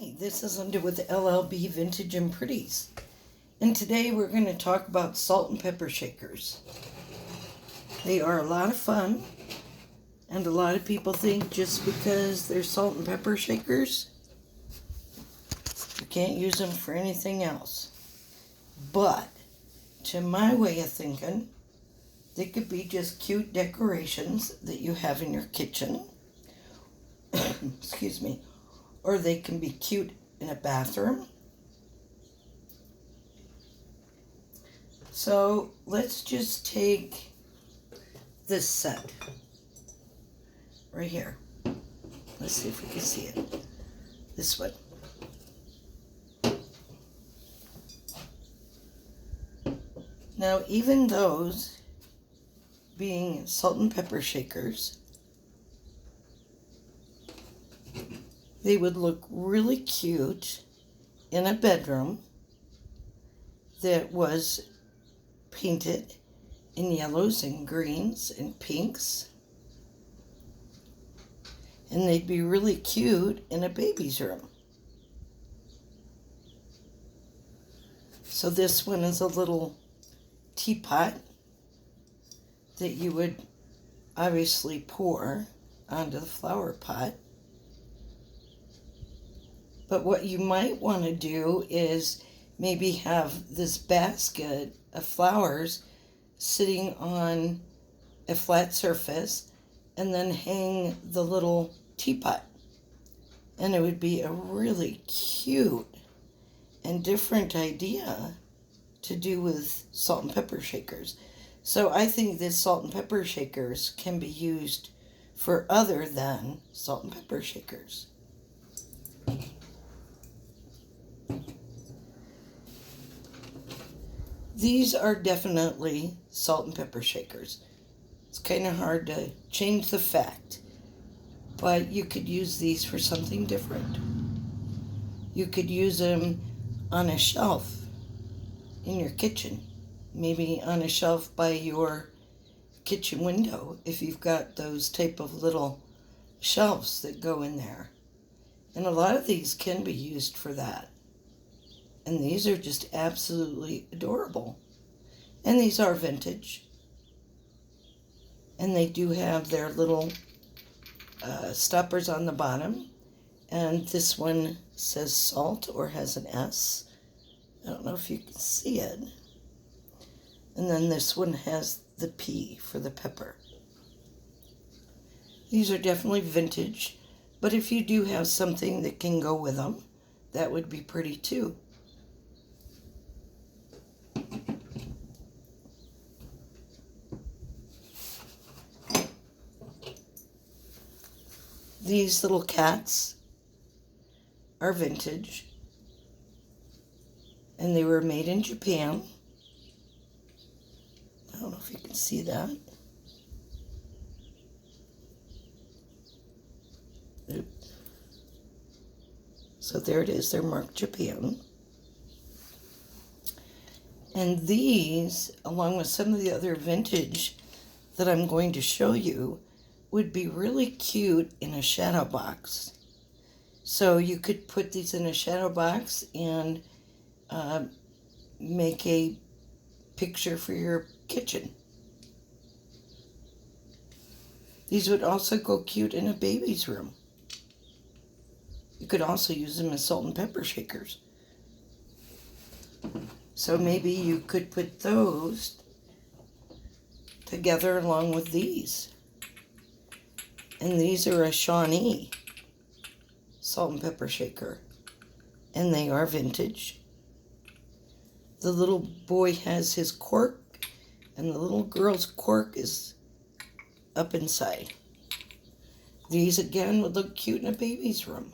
Hi, this is Linda with LLB Vintage and Pretties, and today we're going to talk about salt and pepper shakers. They are a lot of fun, and a lot of people think just because they're salt and pepper shakers, you can't use them for anything else. But, to my way of thinking, they could be just cute decorations that you have in your kitchen. Excuse me. Or they can be cute in a bathroom. So let's just take this set right here. Let's see if we can see it. This one. Now, even those being salt and pepper shakers, they would look really cute in a bedroom that was painted in yellows and greens and pinks. And they'd be really cute in a baby's room. So this one is a little teapot that you would obviously pour onto the flower pot. But what you might want to do is maybe have this basket of flowers sitting on a flat surface and then hang the little teapot. And it would be a really cute and different idea to do with salt and pepper shakers. So I think this salt and pepper shakers can be used for other than salt and pepper shakers. These are definitely salt and pepper shakers. It's kind of hard to change the fact, but you could use these for something different. You could use them on a shelf in your kitchen, maybe on a shelf by your kitchen window if you've got those type of little shelves that go in there. And a lot of these can be used for that. And these are just absolutely adorable. And these are vintage. And they do have their little stoppers on the bottom. And this one says salt or has an S. I don't know if you can see it. And then this one has the P for the pepper. These are definitely vintage. But if you do have something that can go with them, that would be pretty too. These little cats are vintage, and they were made in Japan. I don't know if you can see that. So there it is, they're marked Japan. And these, along with some of the other vintage that I'm going to show you, would be really cute in a shadow box. So you could put these in a shadow box and make a picture for your kitchen. These would also go cute in a baby's room. You could also use them as salt and pepper shakers. So maybe you could put those together along with these. And these are a Shawnee salt and pepper shaker. And they are vintage. The little boy has his cork, and the little girl's cork is up inside. These again would look cute in a baby's room.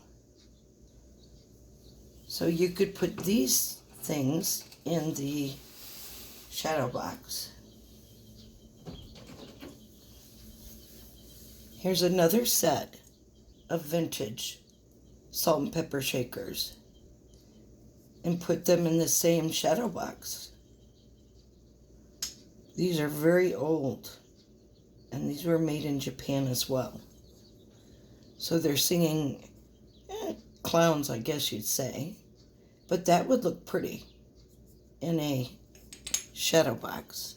So you could put these things in the shadow box. Here's another set of vintage salt and pepper shakers, and put them in the same shadow box. These are very old, and these were made in Japan as well. So they're singing clowns, I guess you'd say. But that would look pretty in a shadow box.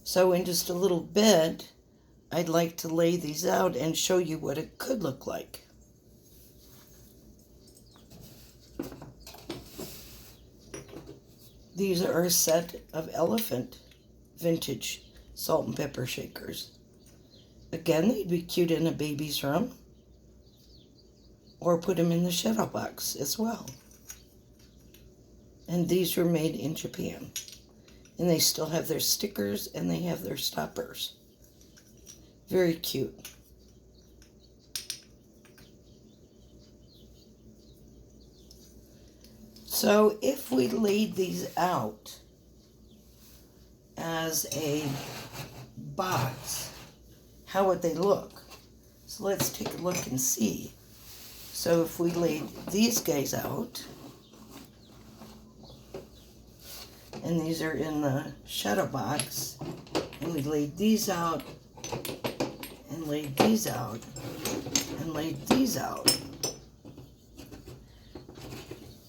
So in just a little bit, I'd like to lay these out and show you what it could look like. These are a set of elephant vintage salt and pepper shakers. Again, they'd be cute in a baby's room, or put them in the shadow box as well. And these were made in Japan. And they still have their stickers and they have their stoppers. Very cute. So if we laid these out as a box, how would they look? So let's take a look and see. So if we laid these guys out, and these are in the shadow box, and we laid these out, and laid these out, and laid these out.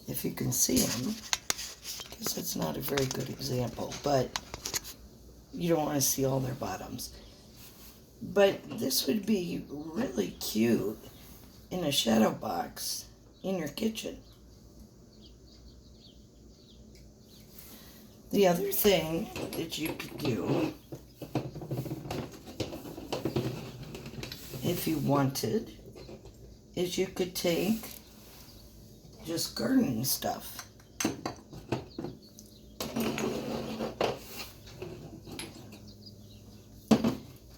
If you can see them, I guess it's not a very good example, but you don't want to see all their bottoms. But this would be really cute in a shadow box in your kitchen. The other thing that you could do, if you wanted, is you could take just gardening stuff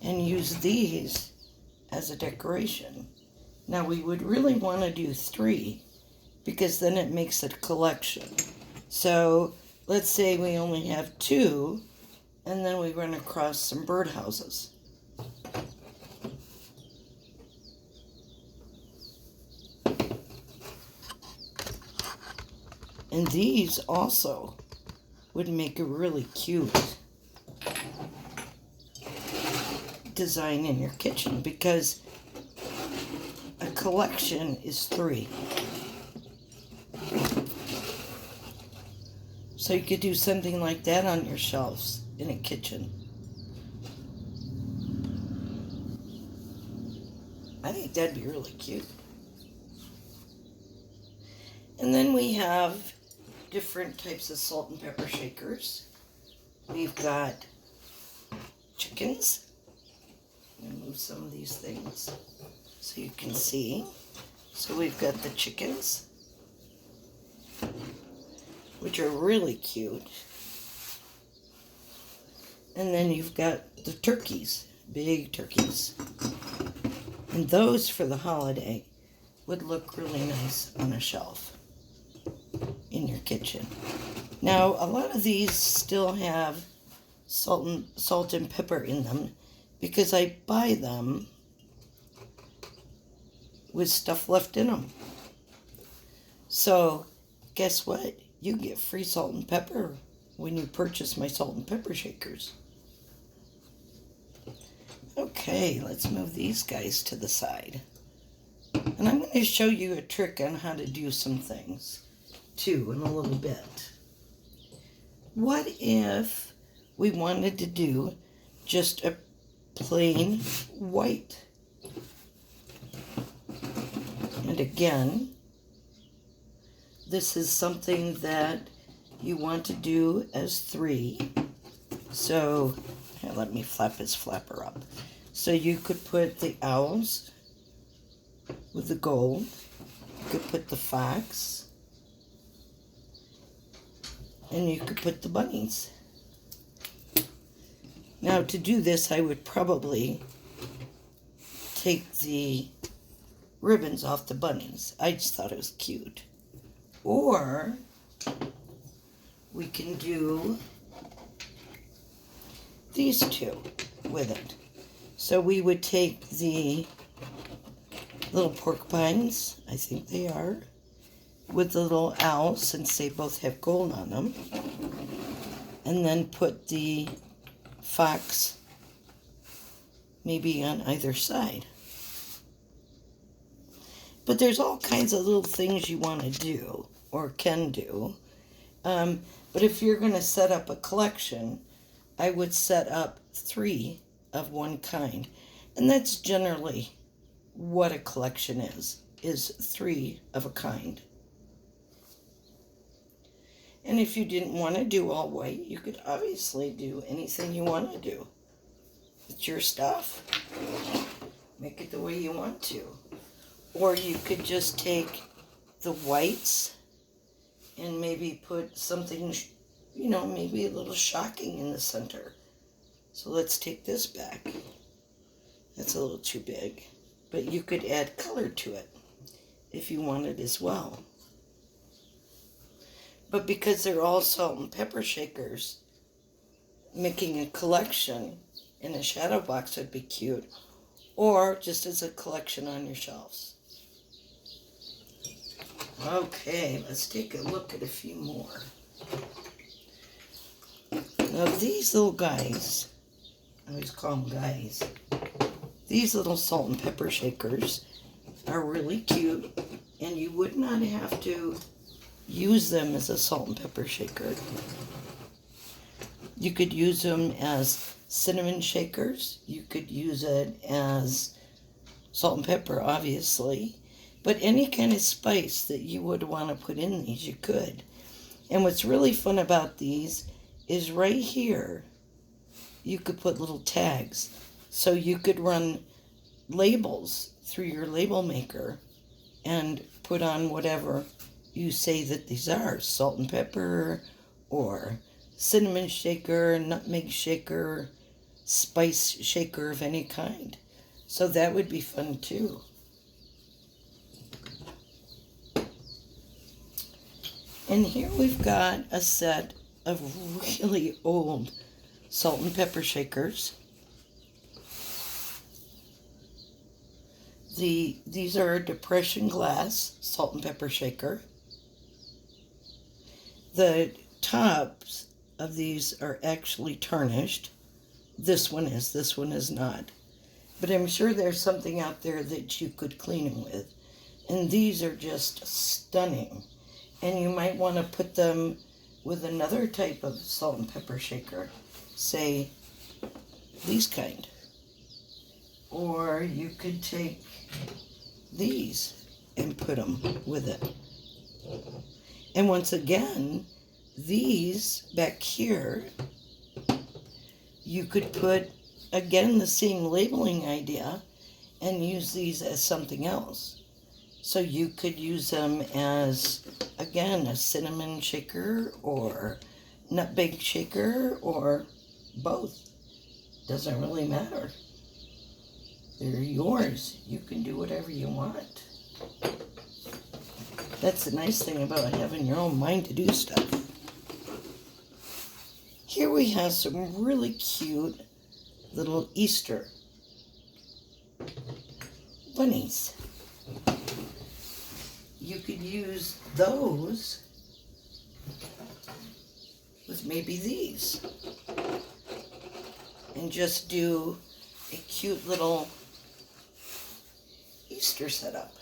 and use these as a decoration. Now we would really want to do 3 because then it makes it a collection. So let's say we only have 2 and then we run across some birdhouses. And these also would make a really cute design in your kitchen because a collection is 3. So you could do something like that on your shelves in a kitchen. I think that'd be really cute. And then we have different types of salt and pepper shakers. We've got chickens. I'm going to move some of these things so you can see. So we've got the chickens, which are really cute. And then you've got the turkeys, big turkeys. And those for the holiday would look really nice on a shelf in your kitchen. Now, a lot of these still have salt and pepper in them because I buy them with stuff left in them. So, guess what? You get free salt and pepper when you purchase my salt and pepper shakers. Okay, let's move these guys to the side. And I'm going to show you a trick on how to do some things too in a little bit. What if we wanted to do just a plain white? And again, this is something that you want to do as 3. So, here, let me flap his flapper up. So you could put the owls with the gold. You could put the fox. And you could put the bunnies. Now to do this, I would probably take the ribbons off the bunnies. I just thought it was cute. Or we can do these 2 with it. So we would take the little porcupines, I think they are, with the little owls, since they both have gold on them, and then put the fox maybe on either side. But there's all kinds of little things you want to do or can do. But if you're going to set up a collection, I would set up 3 of one kind. And that's generally what a collection is 3 of a kind. And if you didn't want to do all white, you could obviously do anything you want to do. It's your stuff. Make it the way you want to. Or you could just take the whites and maybe put something, maybe a little shocking in the center. So let's take this back. That's a little too big. But you could add color to it if you wanted as well. But because they're all salt and pepper shakers, making a collection in a shadow box would be cute. Or just as a collection on your shelves. Okay, let's take a look at a few more. Now these little guys, I always call them guys, these little salt and pepper shakers are really cute, and you would not have to use them as a salt and pepper shaker. You could use them as cinnamon shakers. You could use it as salt and pepper, obviously. But any kind of spice that you would want to put in these, you could. And what's really fun about these is right here, you could put little tags. So you could run labels through your label maker and put on whatever you say that these are. Salt and pepper, or cinnamon shaker, nutmeg shaker, spice shaker of any kind. So that would be fun too. And here we've got a set of really old salt and pepper shakers. These are a depression glass salt and pepper shaker. The tops of these are actually tarnished. This one is not. But I'm sure there's something out there that you could clean them with. And these are just stunning. And you might want to put them with another type of salt and pepper shaker, say these kind. Or you could take these and put them with it. And once again, these back here, you could put, again, the same labeling idea and use these as something else. So you could use them as, again, a cinnamon shaker or nutmeg shaker or both. Doesn't really matter. They're yours. You can do whatever you want. That's the nice thing about having your own mind to do stuff. Here we have some really cute little Easter bunnies. You could use those with maybe these and just do a cute little Easter setup.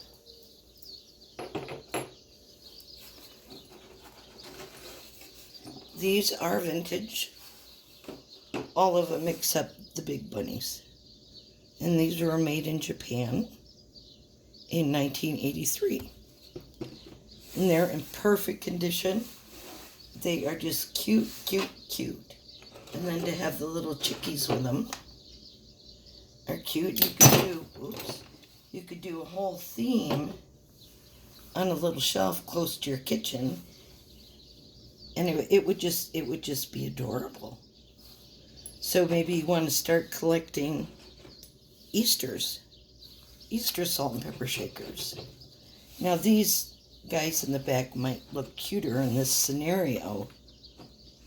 These are vintage, all of them except the big bunnies. And these were made in Japan in 1983. And they're in perfect condition. They are just cute, cute, cute. And then to have the little chickies with them are cute. You could do a whole theme on a little shelf close to your kitchen. And it would just be adorable. So maybe you want to start collecting Easter salt and pepper shakers. Now these guys in the back might look cuter in this scenario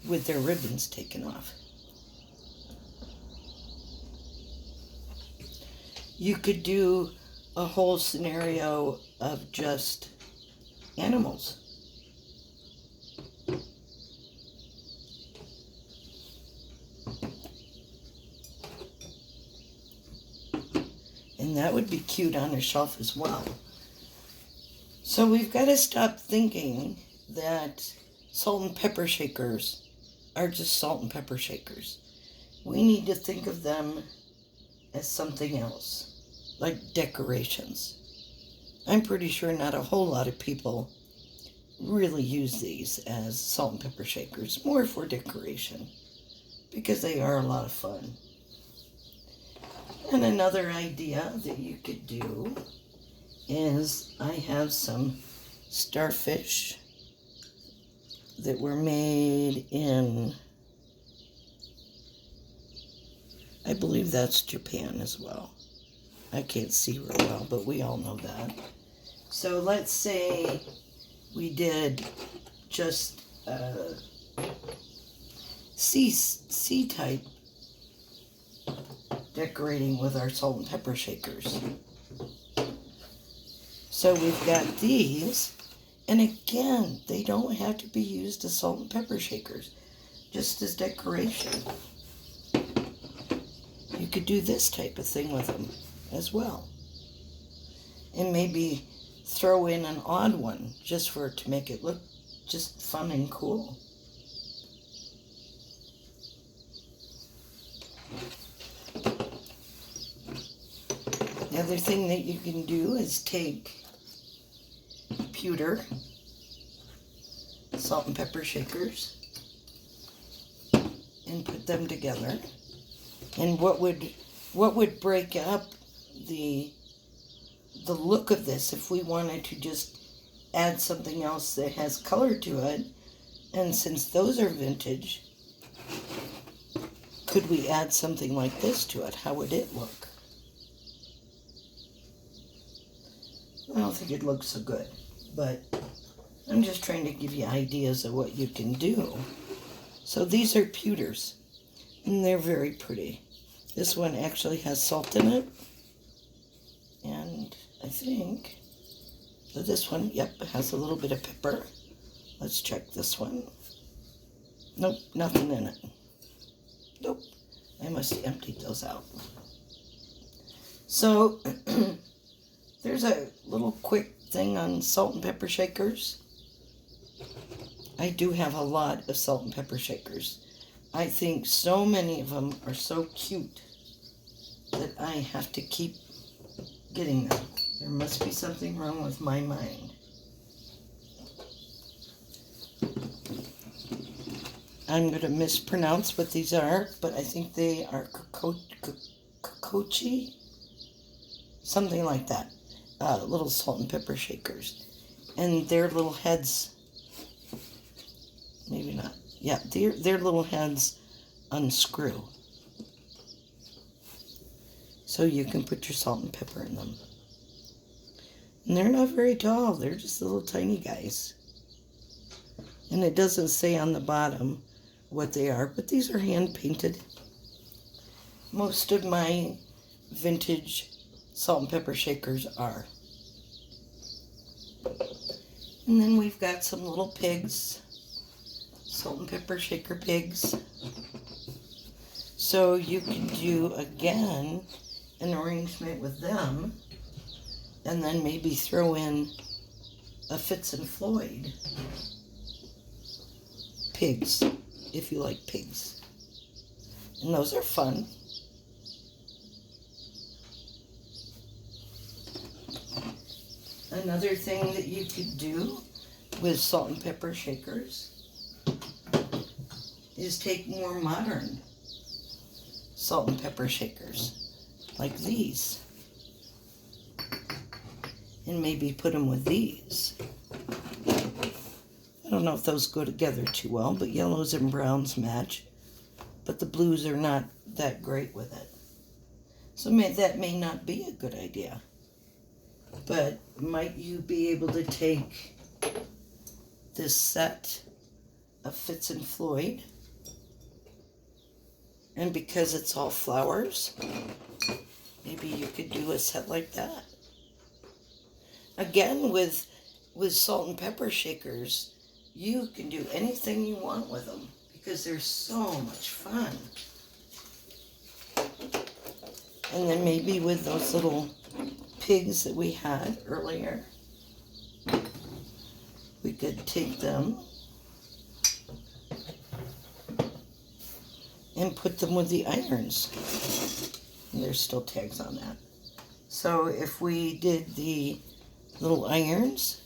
with their ribbons taken off. You could do a whole scenario of just animals. And that would be cute on a shelf as well. So we've got to stop thinking that salt and pepper shakers are just salt and pepper shakers. We need to think of them as something else, like decorations. I'm pretty sure not a whole lot of people really use these as salt and pepper shakers, more for decoration, because they are a lot of fun. And another idea that you could do is I have some starfish that were made in, I believe that's Japan as well. I can't see real well, but we all know that. So let's say we did just C-type decorating with our salt and pepper shakers. So we've got these, and again, they don't have to be used as salt and pepper shakers, just as decoration. You could do this type of thing with them as well. And maybe throw in an odd one just for it to make it look just fun and cool. The other thing that you can do is take pewter, salt and pepper shakers, and put them together. And what would break up the look of this if we wanted to just add something else that has color to it, and since those are vintage, could we add something like this to it? How would it look? I don't think it looks so good, but I'm just trying to give you ideas of what you can do. So these are pewters, and they're very pretty. This one actually has salt in it, and I think that this one, yep, has a little bit of pepper. Let's check this one. Nope, nothing in it. Nope, I must have emptied those out. So there's a little quick thing on salt and pepper shakers. I do have a lot of salt and pepper shakers. I think so many of them are so cute that I have to keep getting them. There must be something wrong with my mind. I'm going to mispronounce what these are, but I think they are kokochi, something like that. Little salt and pepper shakers. And their little heads, maybe not. Yeah, their little heads unscrew. So you can put your salt and pepper in them. And they're not very tall. They're just little tiny guys. And it doesn't say on the bottom what they are, but these are hand painted. Most of my vintage salt and pepper shakers are. And then we've got some little pigs, salt and pepper shaker pigs. So you can do, again, an arrangement with them, and then maybe throw in a Fitz and Floyd pigs, if you like pigs. And those are fun. Another thing that you could do with salt and pepper shakers is take more modern salt and pepper shakers, like these, and maybe put them with these. I don't know if those go together too well, but yellows and browns match, but the blues are not that great with it. So that may not be a good idea. But might you be able to take this set of Fitz and Floyd, and because it's all flowers, maybe you could do a set like that. Again, with salt and pepper shakers, you can do anything you want with them because they're so much fun. And then maybe with those little pigs that we had earlier, we could take them and put them with the irons. And there's still tags on that. So if we did the little irons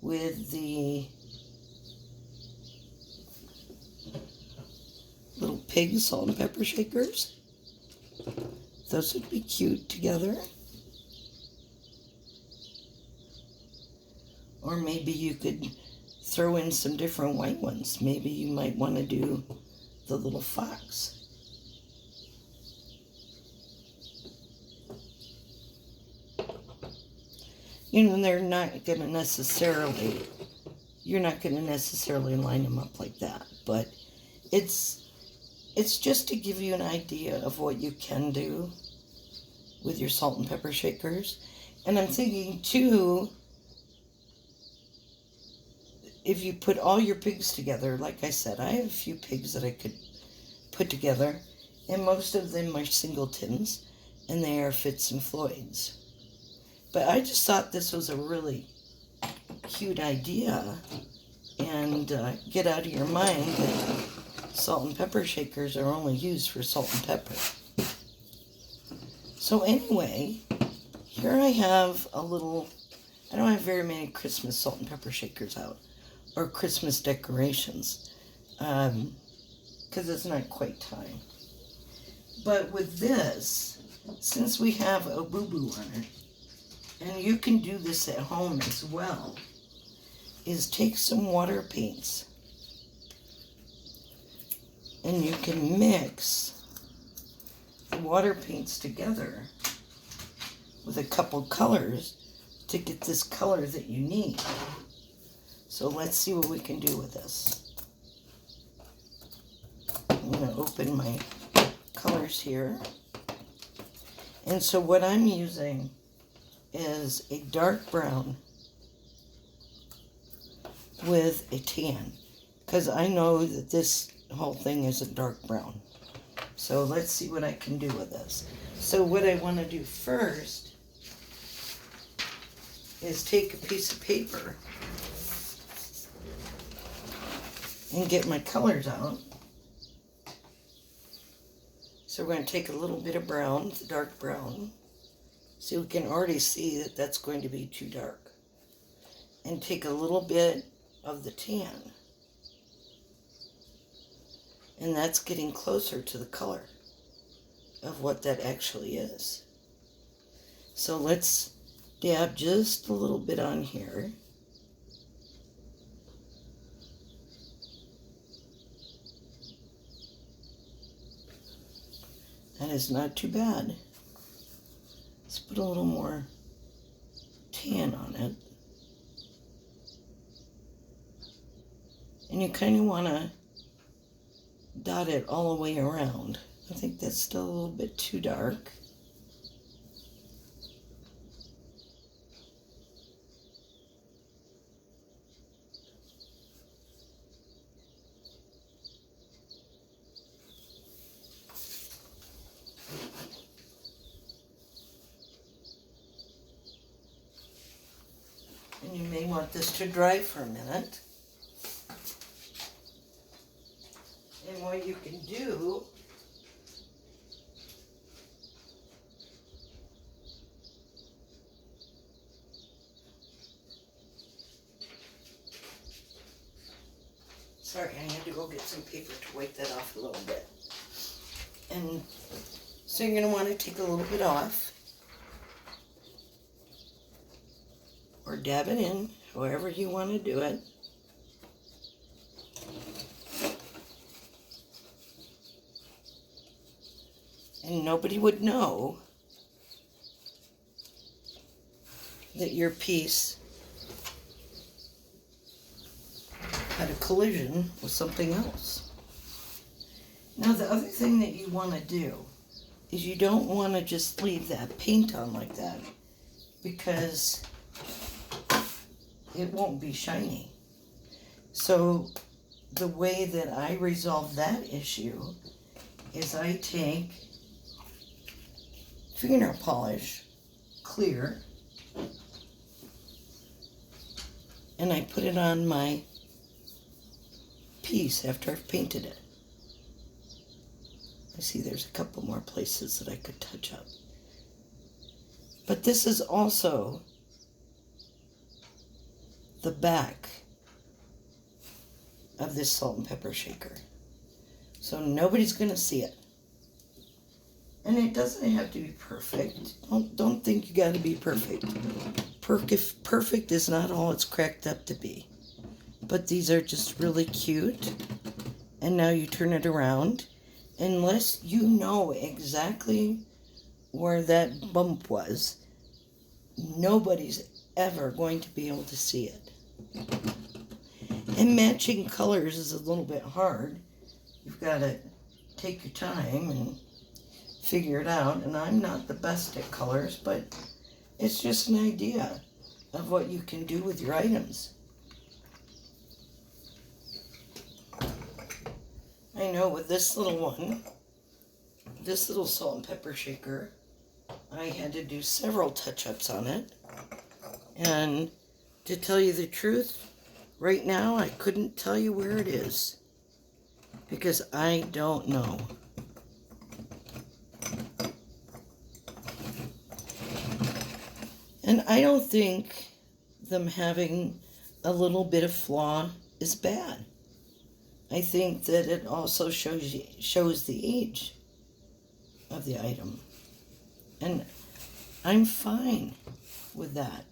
with the little pig salt and pepper shakers, those would be cute together. Or maybe you could throw in some different white ones. Maybe you might want to do the little fox. You know, they're not going to necessarily, you're not going to necessarily line them up like that. But it's just to give you an idea of what you can do with your salt and pepper shakers. And I'm thinking, too, if you put all your pigs together, like I said, I have a few pigs that I could put together, and most of them are singletons, and they are Fitz and Floyds. But I just thought this was a really cute idea, and get out of your mind that salt and pepper shakers are only used for salt and pepper. So anyway, here I have a little, I don't have very many Christmas salt and pepper shakers out, or Christmas decorations, because it's not quite time. But with this, since we have a boo-boo on it, and you can do this at home as well, is take some water paints, and you can mix the water paints together with a couple colors to get this color that you need. So let's see what we can do with this. I'm going to open my colors here. And so what I'm using is a dark brown with a tan, because I know that this whole thing is a dark brown. So let's see what I can do with this. So what I want to do first is take a piece of paper and get my colors out. So we're going to take a little bit of brown, the dark brown. So we can already see that that's going to be too dark. And take a little bit of the tan. And that's getting closer to the color of what that actually is. So let's dab just a little bit on here. That is not too bad. Let's put a little more tan on it. And you kind of want to dot it all the way around. I think that's still a little bit too dark. And you may want this to dry for a minute. And what you can do sorry, I had to go get some paper to wipe that off a little bit. And so you're going to want to take a little bit off, or dab it in, however you want to do it. And nobody would know that your piece had a collision with something else. Now the other thing that you want to do is you don't want to just leave that paint on like that, because it won't be shiny. So the way that I resolve that issue is I take fingernail polish, clear, and I put it on my piece after I've painted it. I see there's a couple more places that I could touch up. But this is also the back of this salt and pepper shaker. So nobody's going to see it. And it doesn't have to be perfect. Don't think you got to be perfect. Perfect is not all it's cracked up to be. But these are just really cute. And now you turn it around. Unless you know exactly where that bump was, nobody's ever going to be able to see it. And matching colors is a little bit hard. You've got to take your time and figure it out. And I'm not the best at colors, but it's just an idea of what you can do with your items. I know with this little one, this little salt and pepper shaker, I had to do several touch-ups on it. And to tell you the truth, right now I couldn't tell you where it is because I don't know. And I don't think them having a little bit of flaw is bad. I think that it also shows the age of the item. And I'm fine with that.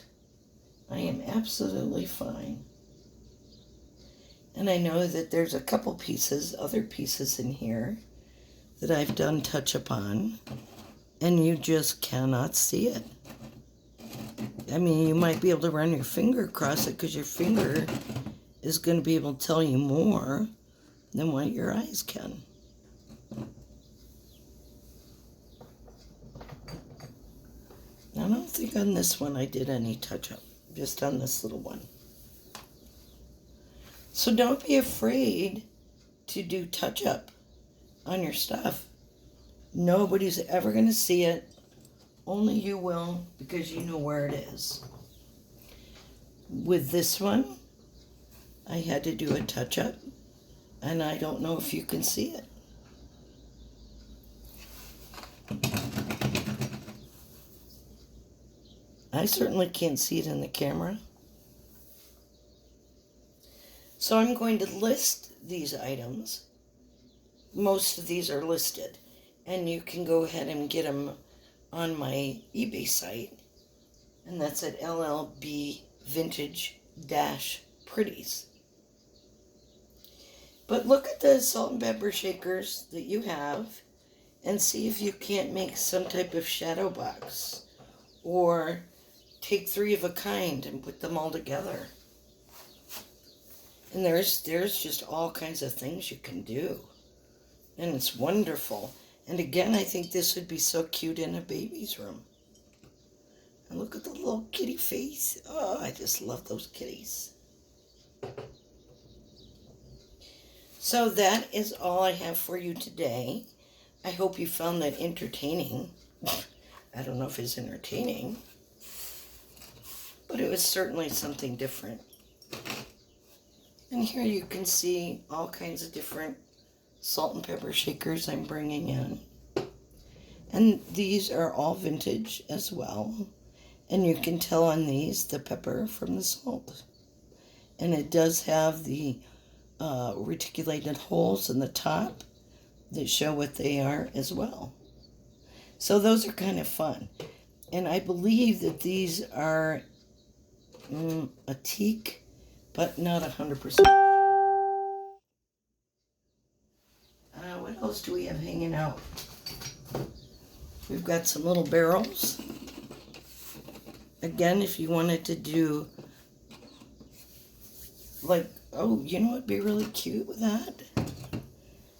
I am absolutely fine. And I know that there's a couple pieces, other pieces in here that I've done touch up on, and you just cannot see it. I mean, you might be able to run your finger across it because your finger is going to be able to tell you more than what your eyes can. I don't think on this one I did any touch-up, just on this little one. So don't be afraid to do touch-up on your stuff. Nobody's ever going to see it. Only you will, because you know where it is. With this one, I had to do a touch-up, and I don't know if you can see it. I certainly can't see it in the camera. So I'm going to list these items. Most of these are listed, and you can go ahead and get them on my eBay site, and that's at LLB Vintage-Pretties. But look at the salt and pepper shakers that you have and see if you can't make some type of shadow box or take 3 of a kind and put them all together. And there's just all kinds of things you can do. And it's wonderful. And again, I think this would be so cute in a baby's room. And look at the little kitty face. Oh, I just love those kitties. So that is all I have for you today. I hope you found that entertaining. I don't know if it's entertaining, but it was certainly something different. And here you can see all kinds of different salt and pepper shakers I'm bringing in. And these are all vintage as well. And you can tell on these the pepper from the salt. And it does have the reticulated holes in the top that show what they are as well. So those are kind of fun. And I believe that these are a teak, but not 100%. What else do we have hanging out? We've got some little barrels. Again, if you wanted to do like, oh, you know what'd be really cute with that?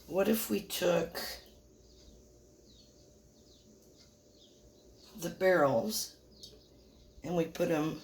What if we took the barrels and we put them